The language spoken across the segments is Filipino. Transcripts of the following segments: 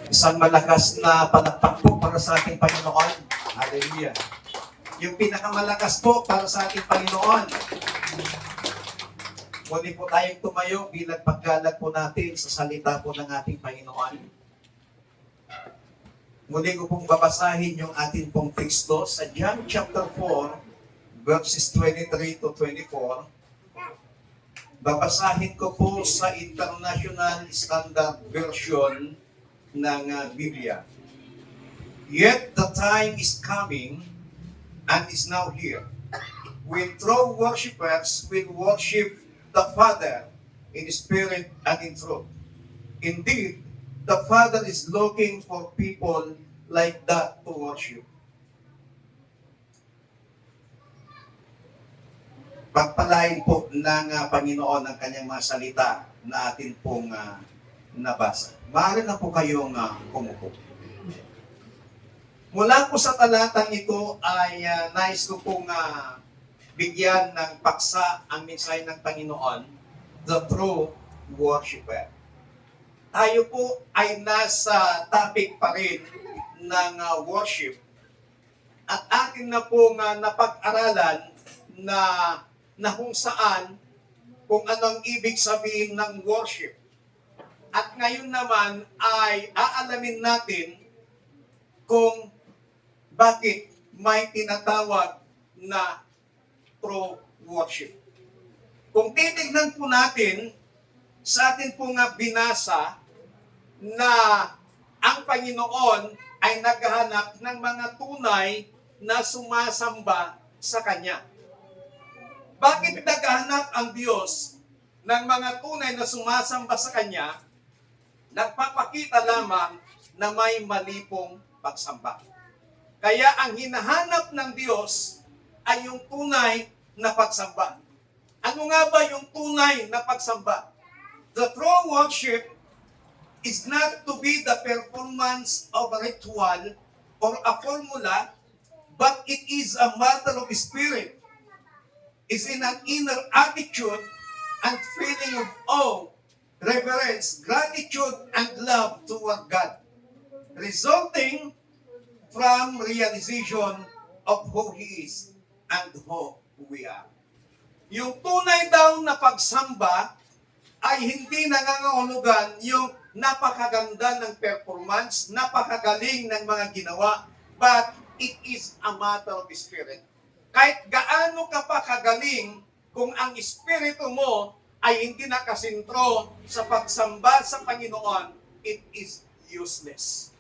Isang malakas na palakpak po para sa ating Panginoon. Hallelujah. Yung pinakamalakas po para sa ating Panginoon. Muli po tayong tumayo bilang paggalag po natin sa salita po ng ating Panginoon. Muli ko pong babasahin yung ating pong teksto sa John chapter 4, verses 23 to 24. Babasahin ko po sa International Standard Version ng Biblia. Yet the time is coming and is now here when true worshipers will worship the Father in spirit and in truth. Indeed, the Father is looking for people like that to worship. Pagpalain po ng Panginoon ang kanyang mga salita na atin pong nabasa. Maaari na po kayong umupo. Mula po sa talatang ito ay nais ko pong bigyan ng paksa ang mensahe ng Panginoon, the true worshiper. Tayo po ay nasa topic pa rin ng worship at atin na pong napag-aralan na kung saan, kung anong ibig sabihin ng worship. At ngayon naman ay aalamin natin kung bakit may tinatawag na true worship. Kung titignan po natin sa atin pong binasa na ang Panginoon ay naghahanap ng mga tunay na sumasamba sa Kanya. Bakit naghahanap ang Diyos ng mga tunay na sumasamba sa Kanya? Nagpapakita lamang na may mali pong pagsamba. Kaya ang hinahanap ng Diyos ay yung tunay na pagsamba. Ano nga ba yung tunay na pagsamba? The true worship is not to be the performance of a ritual or a formula, but it is a matter of spirit. Is in an inner attitude and feeling of awe, reverence, gratitude, and love toward God, resulting from realization of who He is and who we are. Yung tunay daw na pagsamba ay hindi nangangahulugan yung napakaganda ng performance, napakagaling ng mga ginawa, but it is a matter of spirit. Kahit gaano ka pa kagaling, kung ang espiritu mo ay hindi nakasintro sa pagsamba sa Panginoon, it is useless.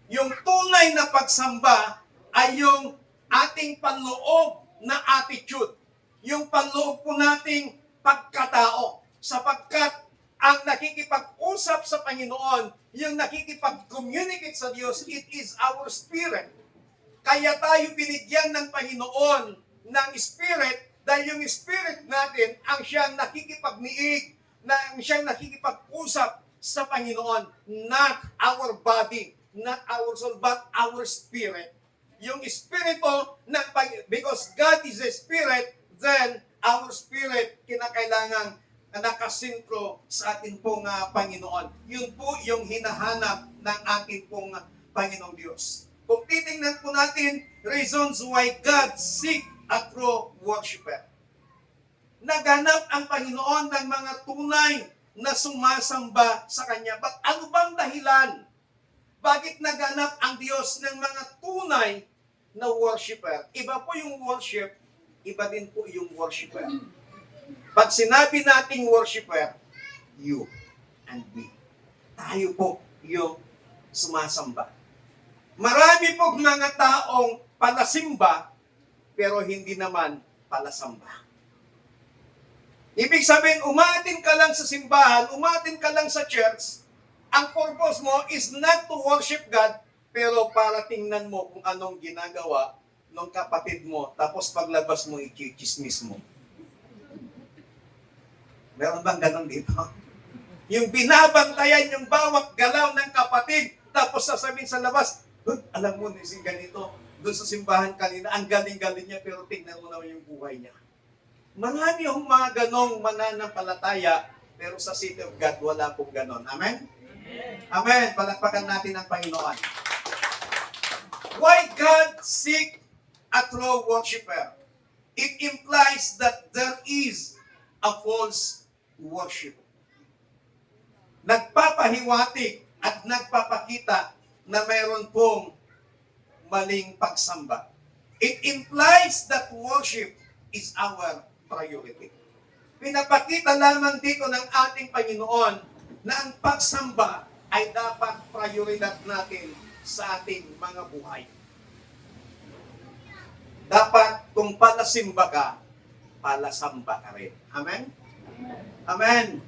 Yung tunay na pagsamba ay yung ating panloob na attitude. Yung panloob po nating pagkatao. Sapagkat ang nakikipag-usap sa Panginoon, yung nakikipag-communicate sa Diyos, it is our spirit. Kaya tayo binigyan ng Panginoon ng Spirit dahil yung Spirit natin ang siyang nakikipagniig, ang siyang nakikipag-usap sa Panginoon. Not our body, not our soul, but our spirit. Yung Espiritu, because God is a Spirit, then our spirit kinakailangang nakasintro sa ating pong Panginoon. Yun po yung hinahanap ng ating pong Panginoong Diyos. Kung titingnan po natin, reasons why God seek a true worshiper. Naghanap ang Panginoon ng mga tunay na sumasamba sa Kanya. But ano bang dahilan? Bakit naghanap ang Diyos ng mga tunay na worshiper? Iba po yung worship, iba din po yung worshiper. Pag sinabi nating worshiper, you and me. Tayo po yung sumasamba. Marami pong mga taong palasimba, pero hindi naman palasamba. Ibig sabihin, umatin ka lang sa simbahan, umatin ka lang sa church, ang purpose mo is not to worship God, pero para tingnan mo kung anong ginagawa ng kapatid mo, tapos paglabas mo, i-chismis mo. Meron bang ganon dito? Yung binabantayan yung bawat galaw ng kapatid, tapos sasabihin sa labas, alam mo, si ganito, doon sa simbahan kanina, ang galing-galing niya, pero tingnan mo naman yung buhay niya. Marami yung mga ganong mananampalataya Pero sa City of God, wala pong ganon. Amen? Amen. Palakpakan natin ang Panginoon. Why God seek a true worshiper? It implies that there is a false worship. Nagpapahiwatig at nagpapakita na mayroon pong maling pagsamba. It implies that worship is our priority. Pinapakita lamang dito ng ating Panginoon na ang pagsamba ay dapat prioridad natin sa ating mga buhay. Dapat kung palasimba ka, palasamba ka rin. Amen? Amen.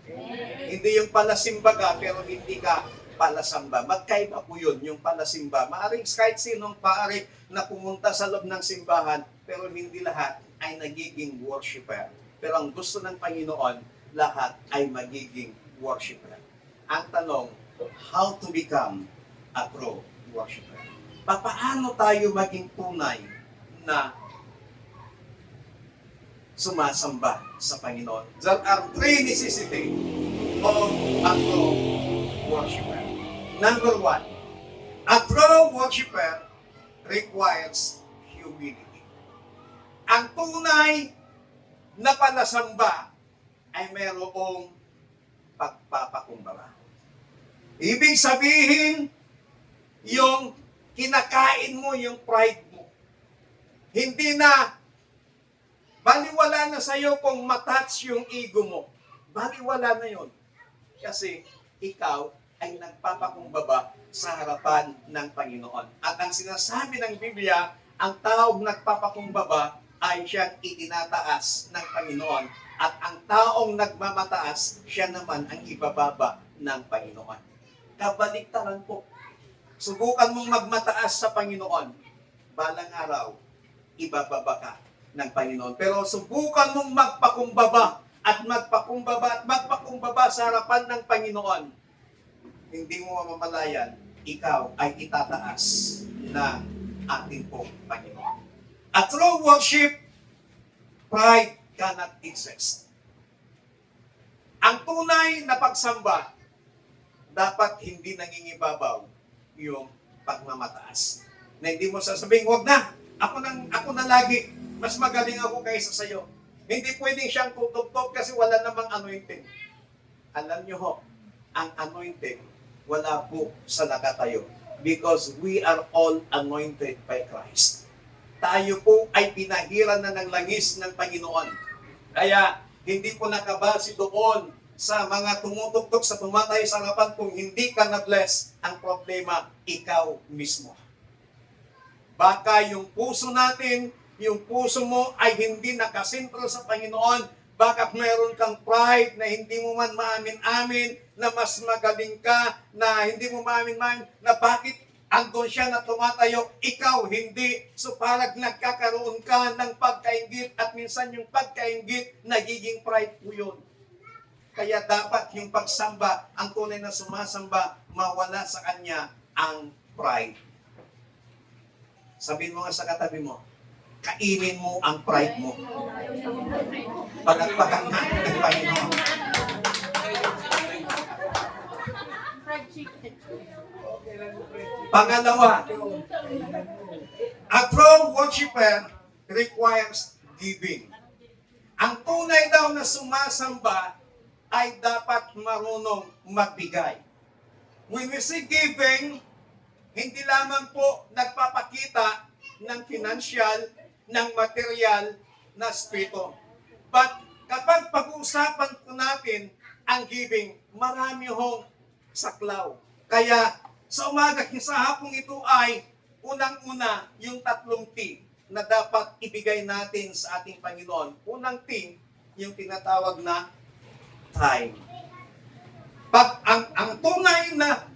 Hindi yung palasimba ka pero hindi ka palasamba. Magkaiba po yun, yung palasimba. Maaring kahit sinong paari na pumunta sa loob ng simbahan pero hindi lahat ay nagiging worshiper. Pero ang gusto ng Panginoon, lahat ay magiging worshiper. Ang tanong, how to become a true worshiper? Paano tayo maging tunay na sumasamba sa Panginoon? There are three necessities of a true worshiper. Number one, a true worshiper requires humility. Ang tunay na palasamba ay mayroong pagpapakumbaba. Ibig sabihin, yung kinakain mo, yung pride mo. Hindi na, baliwala na sa'yo kung matouch yung ego mo. Baliwala na yon. Kasi ikaw ay nagpapakumbaba sa harapan ng Panginoon. At ang sinasabi ng Biblia, ang taong nagpapakumbaba ay siyang itinataas ng Panginoon. At ang taong nagmamataas, siya naman ang ibababa ng Panginoon. Kabaliktaran po. Subukan mong magmataas sa Panginoon. Balang araw, ibababa ka ng Panginoon. Pero subukan mong magpakumbaba sa harapan ng Panginoon. Hindi mo mamamalayan, ikaw ay itataas ng ating pong Panginoon. At through worship, pride cannot exist. Ang tunay na pagsamba, dapat hindi nangingibabaw yung pagmamataas. Na hindi mo sasabihin, wag na, ako na lagi, mas magaling ako kaysa sa'yo. Hindi pwedeng siyang tutugtog kasi wala namang anointing. Alam niyo ho, ang anointing, wala po sa nakatayo. Because we are all anointed by Christ. Tayo po ay pinahiran na ng langis ng Panginoon. Kaya, hindi po nakabase doon sa mga tumutugtog sa tumatay sa harapan kung hindi ka na-bless. Ang problema, ikaw mismo. Baka yung puso natin, yung puso mo ay hindi nakasintro sa Panginoon. Baka mayroon kang pride na hindi mo man maamin-amin na mas magaling ka, na hindi mo maamin-amin na bakit andun siya na tumatayo, ikaw hindi. So parang nagkakaroon ka ng pagkainggit at minsan yung pagkainggit nagiging pride po yun. Kaya dapat yung pagsamba, ang tunay na sumasamba, mawala sa kanya ang pride. Sabihin mo nga sa katabi mo, kainin mo ang pride mo. Palagpakan natin ng Panginoon. Pangalawa, a true worshiper requires giving. Ang tunay daw na sumasamba ay dapat marunong magbigay. When we say giving, hindi lamang po nagpapakita ng financial, ng material na spirito. But kapag pag-uusapan po natin ang giving, marami hong saklaw. Kaya sa umaga, sa hapong ito ay unang-una yung 3 T na dapat ibigay natin sa ating Panginoon. Unang T, yung tinatawag na time. Pag ang tunay na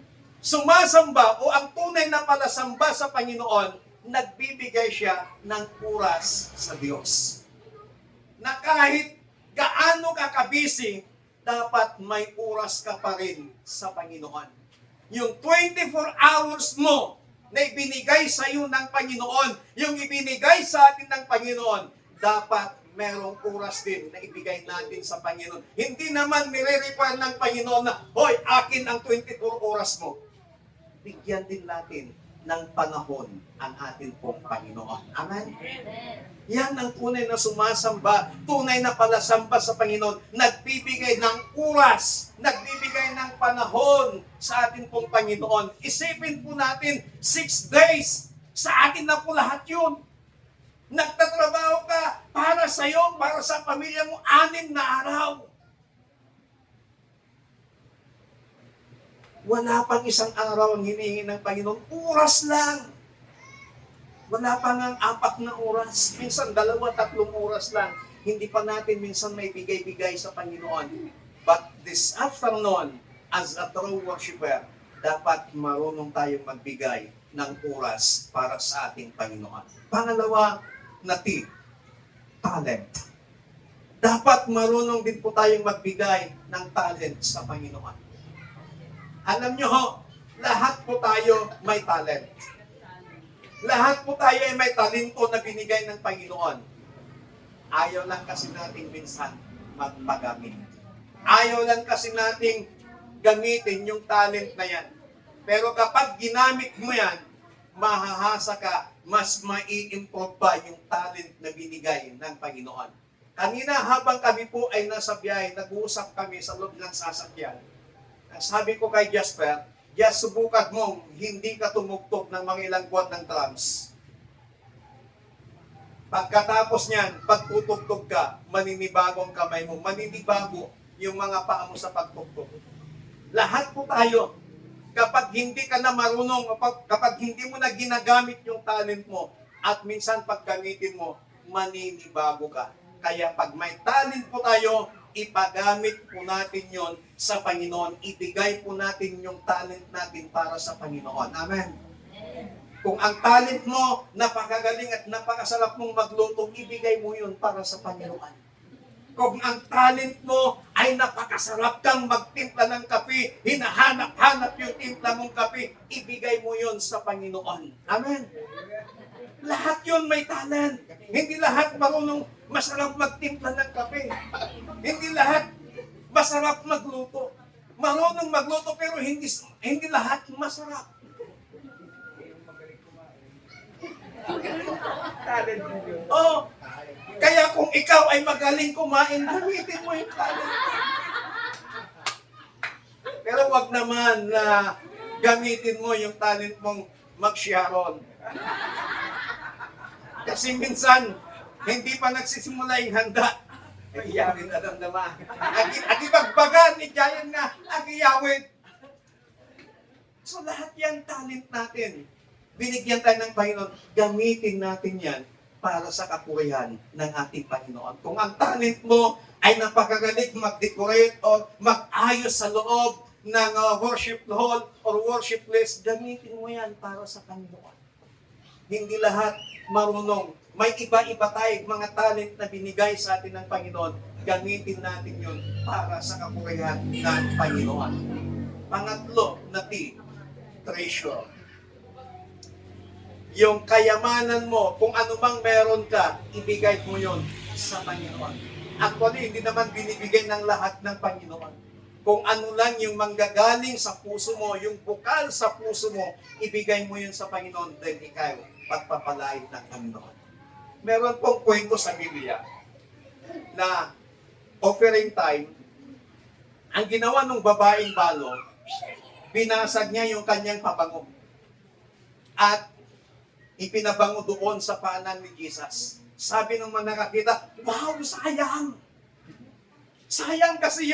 sumasamba o ang tunay na palasamba sa Panginoon, nagbibigay siya ng oras sa Diyos. Na kahit gaano ka kabisi, dapat may oras ka pa rin sa Panginoon. Yung 24 hours mo na ibinigay sa iyo ng Panginoon, yung ibinigay sa atin ng Panginoon, dapat merong oras din na ibigay natin sa Panginoon. Hindi naman nire-require ng Panginoon na, hoy, akin ang 24 oras mo. Bigyan din natin ng panahon ang atin pong Panginoon. Amen? Yan ang tunay na sumasamba, tunay na palasamba sa Panginoon, nagbibigay ng oras, nagbibigay ng panahon sa atin pong Panginoon. Isipin po natin, 6 days, sa atin na po lahat yun. Nagtatrabaho ka para sa iyo, para sa pamilya mo, 6 na araw. Wala pang isang araw ang hinihingi ng Panginoon. Oras lang. Wala pang ang 4 na oras. Minsan 2-3 oras lang. Hindi pa natin minsan may bigay-bigay sa Panginoon. But this afternoon, as a true worshiper, dapat marunong tayong magbigay ng oras para sa ating Panginoon. Pangalawa, talent. Dapat marunong din po tayong magbigay ng talent sa Panginoon. Alam nyo ho, lahat po tayo may talent. Lahat po tayo ay may talento na binigay ng Panginoon. Ayaw lang kasi natin minsan magpagamit. Ayaw lang kasi nating gamitin yung talent na yan. Pero kapag ginamit mo yan, mahahasa ka, mas mai-improve pa yung talent na binigay ng Panginoon. Kanina habang kami po ay nasa biyahe, nag-uusap kami sa loob ng sasakyan. Sabi ko kay Jasper, just subukan mong hindi ka tumugtog ng mga ilang buwan ng drums. Pagkatapos niyan, pagtutugtog ka, maninibago ang kamay mo, maninibago yung mga paa mo sa pagtugtog. Lahat po tayo, kapag hindi ka na marunong, kapag hindi mo na ginagamit yung talent mo, at minsan paggamitin mo, maninibago ka. Kaya pag may talent po tayo, ipagamit po natin yon sa Panginoon. Ibigay po natin yung talent natin para sa Panginoon. Amen. Kung ang talent mo, napakagaling at napakasarap mong magluto, ibigay mo yun para sa Panginoon. Kung ang talent mo ay napakasarap kang magtimpla ng kape, hinahanap-hanap yung timpla mong kape, ibigay mo yun sa Panginoon. Amen. Lahat yun may talent. Hindi lahat marunong masarap magtimpla ng kape. Hindi lahat masarap magluto. Marunong magluto pero hindi lahat masarap. Oh, kaya kung ikaw ay magaling kumain, gamitin mo yung talent. Pero wag naman na gamitin mo yung talent mong mag-sharon. Kasi minsan, hindi pa nagsisimula yung handa. Agiyawin na damdama. Agibagbagan, ijayan na, agiyawin. So lahat yan talent natin. Binigyan tayo ng Panginoon, gamitin natin yan para sa kapurihan ng ating Panginoon. Kung ang talent mo ay napakagaling mag-decorate o mag-ayos sa loob ng worship hall or worship place, gamitin mo yan para sa Panginoon. Hindi lahat marunong. May iba-iba tayong mga talent na binigay sa atin ng Panginoon. Gamitin natin yun para sa kapurihan ng Panginoon. Pangatlo na treasure. Yung kayamanan mo, kung ano mang meron ka, ibigay mo yun sa Panginoon. Actually, hindi naman binibigay ng lahat ng Panginoon. Kung ano lang yung manggagaling sa puso mo, yung bukal sa puso mo, ibigay mo yun sa Panginoon, then ikaw, pagpapalain ng Panginoon. Meron pong kwento sa Biblia na offering time, ang ginawa ng babaeng balo, binasag niya yung kanyang pabango. At ipinabango doon sa paanan ni Jesus. Sabi ng mga nakakita, wow, sayang! Sayang kasi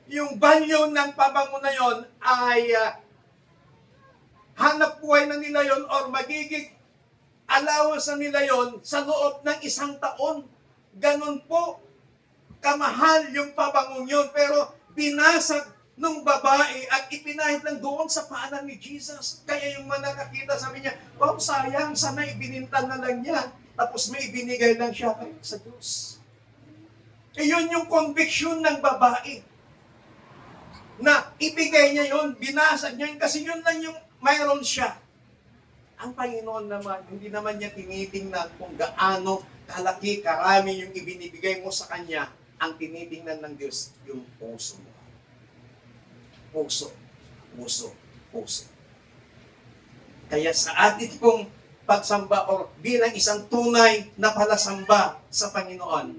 yung value ng pabango na yon ay hanap buhay na nila yon or magiging allowance na nila yon sa loob ng 1 taon. Ganon po kamahal yung pabangong yun. Pero binasag nung babae at ipinahid lang doon sa paanan ni Jesus. Kaya yung mga nakakita, sabi niya, oh, sayang, sana ibinintan na lang niya. Tapos may ibinigay lang siya sa Diyos. Yun yung conviction ng babae. Na ibigay niya yun, binasag niya yun, kasi yun lang yung mayroon siya. Ang Panginoon naman, hindi naman niya tinitingnan kung gaano kalaki, karami yung ibinibigay mo sa Kanya. Ang tinitingnan ng Diyos, yung puso mo. Puso, puso, puso. Kaya sa atin pong pagsamba o bilang isang tunay na palasamba sa Panginoon,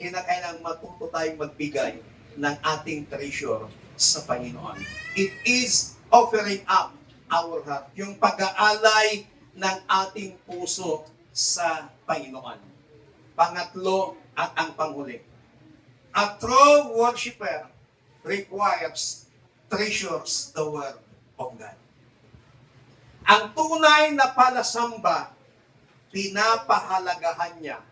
kinakailangan matuto tayong magbigay ng ating treasure sa Panginoon. It is offering up our heart, yung pag-aalay ng ating puso sa Panginoon. Pangatlo at ang panghuli. A true worshiper requires treasures the Word of God. Ang tunay na palasamba, pinapahalagahan niya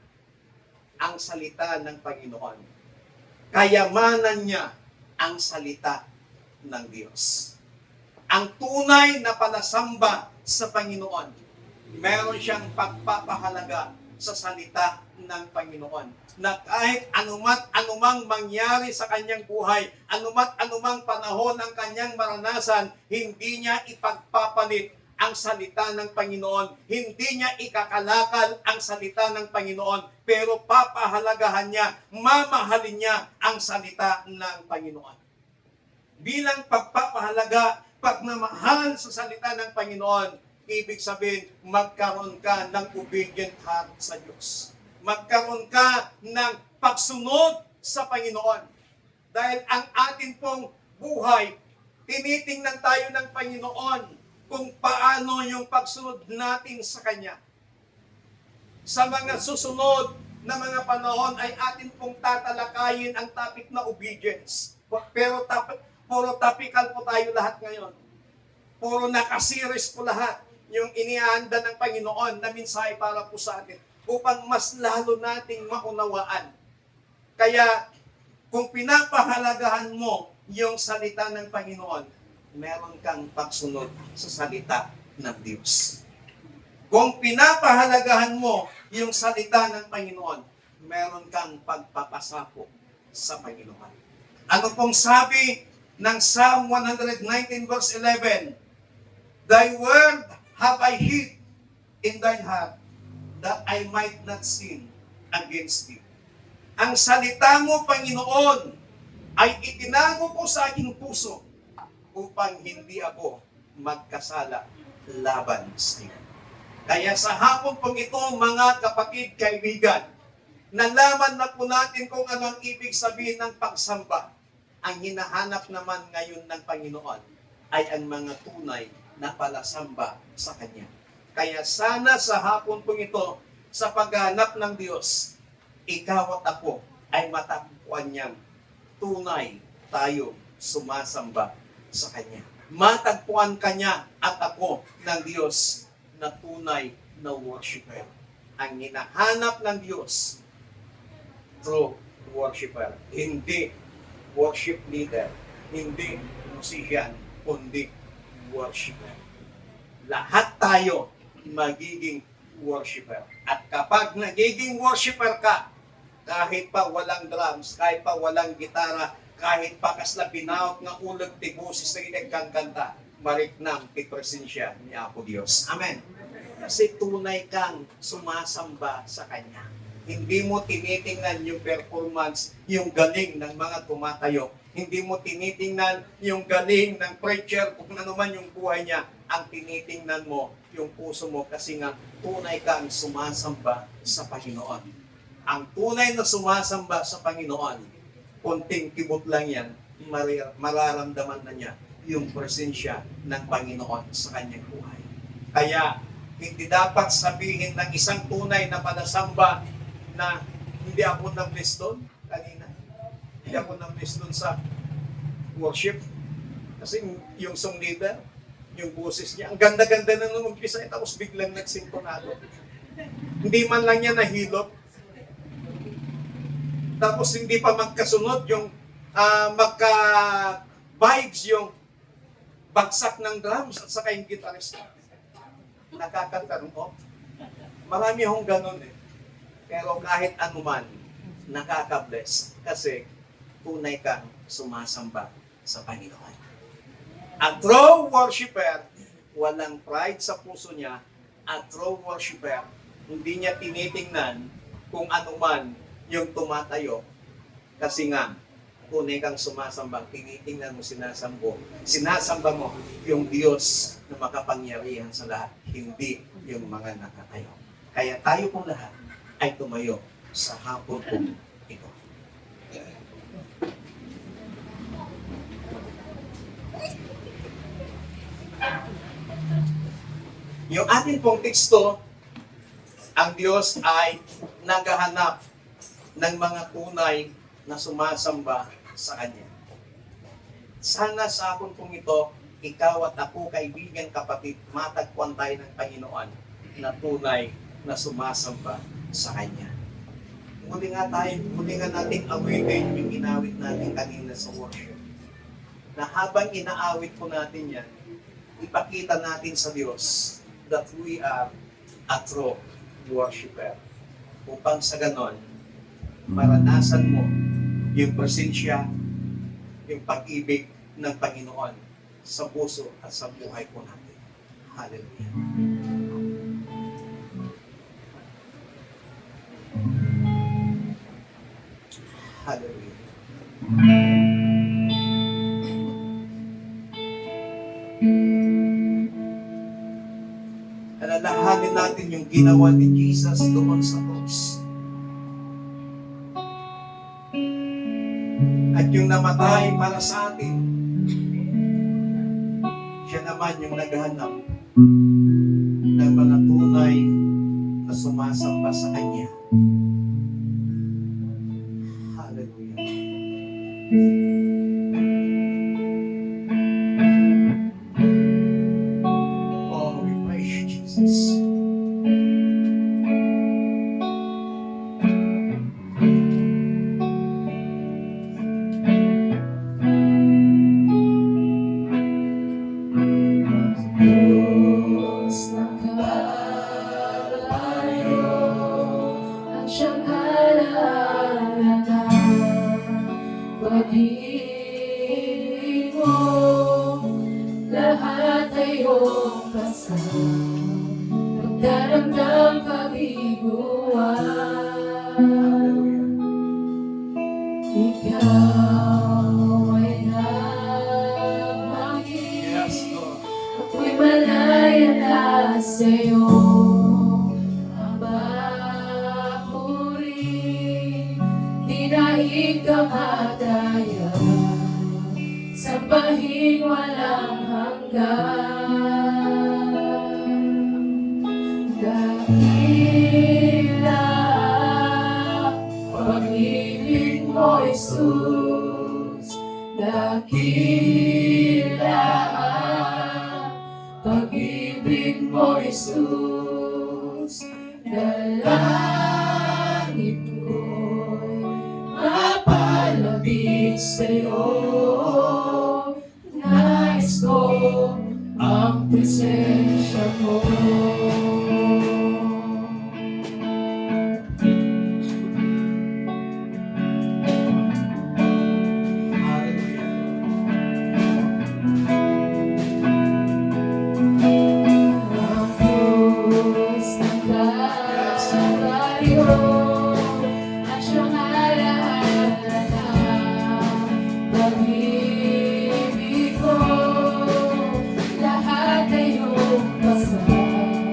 ang salita ng Panginoon. Kayamanan niya ang salita ng Diyos. Ang tunay na palasamba sa Panginoon, meron siyang pagpapahalaga sa salita ng Panginoon. Na kahit anumang mangyari sa kanyang buhay, anumang panahon ang kanyang maranasan, hindi niya ipagpapalit ang salita ng Panginoon. Hindi niya ikakalakal ang salita ng Panginoon. Pero papahalagahan niya, mamahalin niya ang salita ng Panginoon. Bilang pagpapahalaga, pagmamahal sa salita ng Panginoon, ibig sabihin, magkaroon ka ng obedient heart sa Diyos. Magkaroon ka ng pagsunod sa Panginoon. Dahil ang atin pong buhay, tinitingnan tayo ng Panginoon kung paano yung pagsunod natin sa Kanya. Sa mga susunod na mga panahon ay atin pong tatalakayin ang topic na obedience. Pero puro topical po tayo lahat ngayon. Puro nakasiris po lahat yung inihanda ng Panginoon na mensahe para po sa atin upang mas lalo nating maunawaan. Kaya kung pinapahalagahan mo yung salita ng Panginoon, meron kang pagsunod sa salita ng Diyos. Kung pinapahalagahan mo yung salita ng Panginoon, meron kang pagpapasako sa Panginoon. Ano pong sabi ng Psalm 119 verse 11? Thy word have I hid in thine heart, that I might not sin against thee. Ang salita mo, Panginoon, ay itinago ko sa aking puso upang hindi ako magkasala laban sa iyo. Kaya sa hapon pong ito, mga kapatid, kaibigan, nalaman na po natin kung ano ang ibig sabihin ng pagsamba. Ang hinahanap naman ngayon ng Panginoon ay ang mga tunay na palasamba sa Kanya. Kaya sana sa hapon pong ito, sa paghanap ng Diyos, ikaw at ako ay matagpuan niyang tunay tayo sumasamba sa Kanya. Matagpuan Kanya at ako ng Diyos na tunay na worshiper. Ang hinahanap ng Diyos, true worshiper. Hindi worship leader, hindi musician, kundi worshiper. Lahat tayo magiging worshiper. At kapag nagiging worshiper ka, kahit pa walang drums, kahit pa walang gitara, kahit pa kasla binaot nga ulag ti busis na inagkangkanta, mariknam ti presensya ni Apo Diyos. Amen. Kasi tunay kang sumasamba sa Kanya. Hindi mo tinitingnan yung performance, yung galing ng mga tumatayo. Hindi mo tinitingnan yung galing ng preacher kung ano man yung buhay niya. Ang tinitingnan mo yung puso mo kasi nga tunay kang sumasamba sa Panginoon. Ang tunay na sumasamba sa Panginoon, konting kibot lang yan, mararamdaman na niya yung presensya ng Panginoon sa kanyang buhay. Kaya, hindi dapat sabihin ng isang tunay na palasamba na hindi ako na-bless doon kanina. Hindi ako na-bless doon sa worship. Kasi yung song leader, yung boses niya, ang ganda-ganda na nung umpisa, tapos biglang nagsintonado. Hindi man lang niya nahilot. Tapos hindi pa magkasunod yung magka-vibes yung bagsak ng drums at saka yung guitarist. Nakakanta rin po. Marami akong ganun eh. Pero kahit anuman, nakaka-bless kasi tunay kang sumasamba sa Panginoon. Ang true worshiper, walang pride sa puso niya, a true worshiper, hindi niya tinitingnan kung ano man yung tumatayo. Kasi nga, tunay kang sumasamba, tinitingnan mo, sinasamba mo yung Diyos na makapangyarihan sa lahat, hindi yung mga nakatayo. Kaya tayo pong lahat ay tumayo sa hapon pong ito. Yung ating pong teksto, ang Diyos ay naghahanap ng mga tunay na sumasamba sa Kanya. Sana sa hapon pong ito, ikaw at ako, kaibigan, kapatid, matagpuan tayo ng Panginoon na tunay na sumasamba sa Kanya. Muli nga natin awitin yung inawit natin kanina sa worship. Na habang inaawit po natin yan, ipakita natin sa Diyos that we are a true worshiper. Upang sa ganon, maranasan mo yung presensya, yung pag-ibig ng Panginoon sa puso at sa buhay po natin. Hallelujah. Hallelujah. Alalahanin natin yung ginawa ni Jesus doon sa cross. At yung namatay para sa atin, siya naman yung naghahanap ng mga tunay na sumasamba sa Kanya. Hallelujah. Oh, we praise you, Jesus. Diyos ng Kalbaryo at siyang halahala na pag-ibig mo, lahat ay iyong kasama, magdaramdam kabiguan. Ikaw ay nagmahal, Yes, Lord. ako'y malaya na sa'yo. Ang papuri, dinaig kamatayan, sambahin walang hanggan. Dakila pag-ibig mo, Jesus. Dakila pag-ibig mo, Jesus. Dalangin ko'y mapalapit sa'yo. Nais ko ang presensya mo. Ang Diyos ng Kalbaryo at siyang halahala na pag-ibig ko, lahat ay iyong kasama,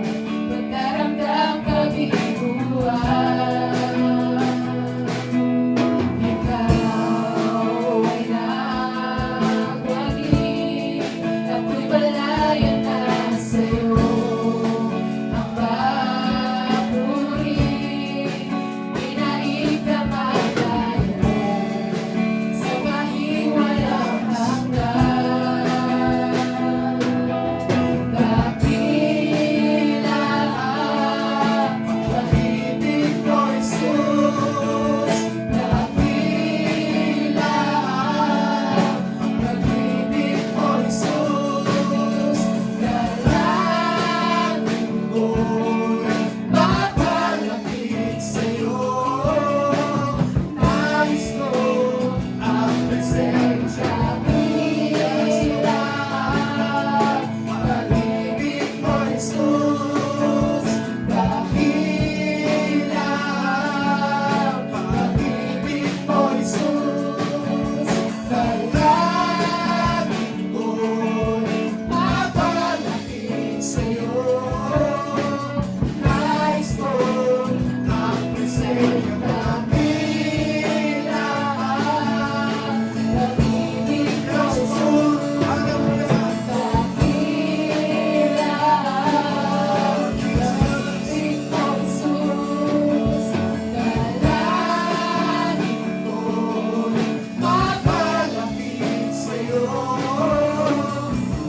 sa'yo.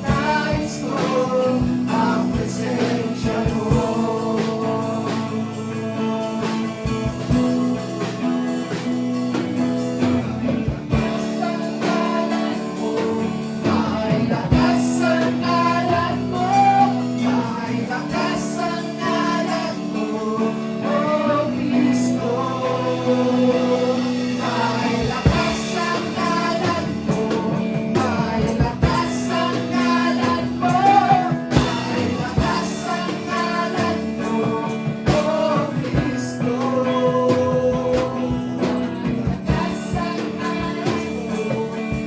Nais ko ang presensya mo. May lakas ang ngalan mo, may lakas ang ngalan mo, oh Kristo. May lakas ang ngalan mo, may lakas ang ngalan mo, may lakas ang ngalan mo, oh Kristo. Lakas ang ngalan mo,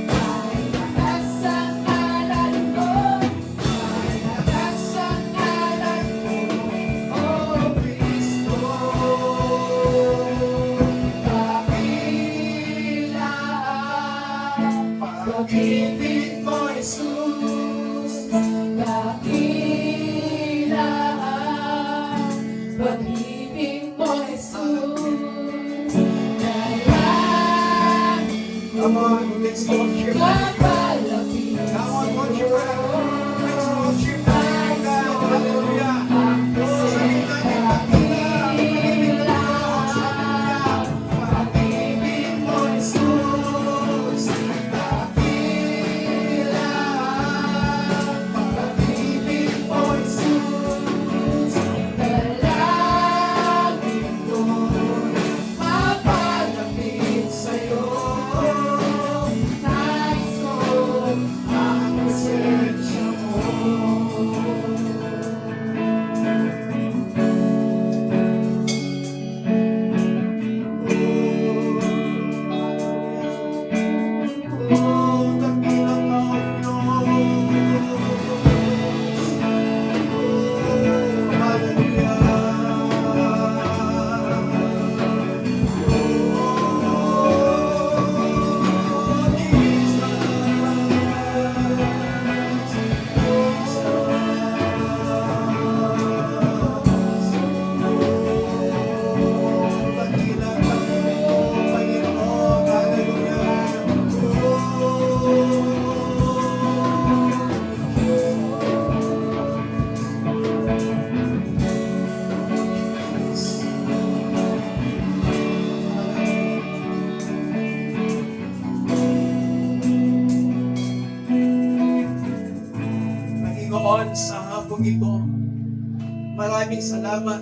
may lakas ang ngalan mo, may lakas ang ngalan mo, oh Kristo. Dakilang pag-ibig mo, Jesus. Dakilang pag-ibig mo, Jesus. Dalang Come on, let's worship. kapalapit Come on, worship. sa'yo. Let's worship. Hallelujah. Salita ng dakila. Pag-ibig mo, Jesus. Dakila. Pag-ibig mo, Jesus. Dalangin ko, mapalapit sa'yo. Nais ko ang presensya mo. Panginoon, sa hapong ito, maraming salamat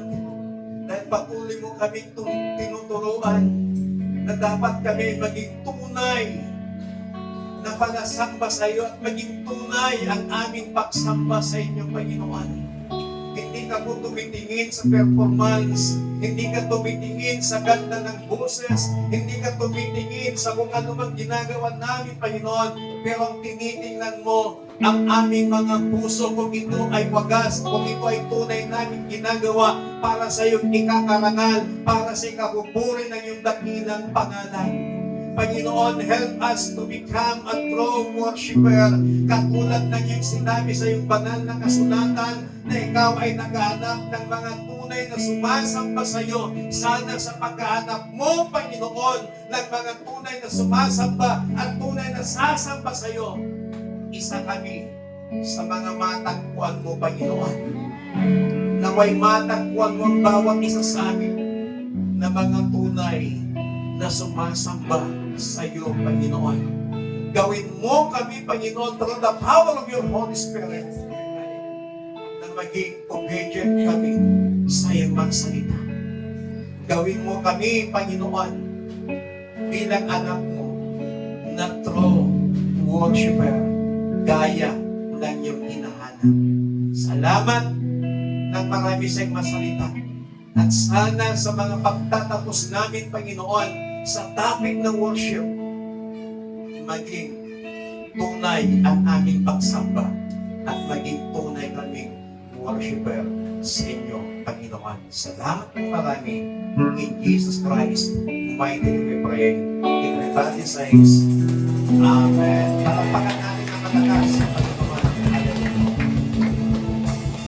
dahil patuloy mo kaming tinuturuan na dapat kami maging tunay na pagsamba sa iyo at maging tunay ang aming pagsamba sa inyo, Panginoon. Hindi ka po tumitingin sa performance, hindi ka tumitingin sa ganda ng boses, hindi ka tumitingin sa kung ano mang ginagawa namin, Panginoon, pero ang tinitingnan mo ang aming mga puso, kung ito ay wagas, kung ito ay tunay namin ginagawa para sa iyong ikakarangal, para sa ikabuburi ng iyong dakilang pangalan. Panginoon, help us to become a true worshiper. Katulad ng iyong sinabi sa iyong banal na kasulatan na ikaw ay naghahanap ng mga tunay na sumasamba sa iyo. Sana sa paghahanap mo, Panginoon, ng mga tunay na sumasamba at tunay na sasamba sa iyo, isa kami sa mga matagpuan mo, Panginoon. Naway matagpuan mo ang bawat isa sa amin na mga tunay na sumasamba sa iyo, Panginoon. Gawin mo kami, Panginoon, through the power of your Holy Spirit, na maging obedient kami sa iyong mga salita. Gawin mo kami, Panginoon, bilang anak mo, na true worshiper, gaya ng iyong hinahanap. Salamat ng marami sa iyong masalita. At sana sa mga pagtatapos namin, Panginoon, sa topic ng worship, maging tunay ang aming pagsamba at maging tunay kaming worshiper sa inyo, Panginoon. Salamat po marami. In Jesus Christ, mighty name we pray. Everybody says, Amen.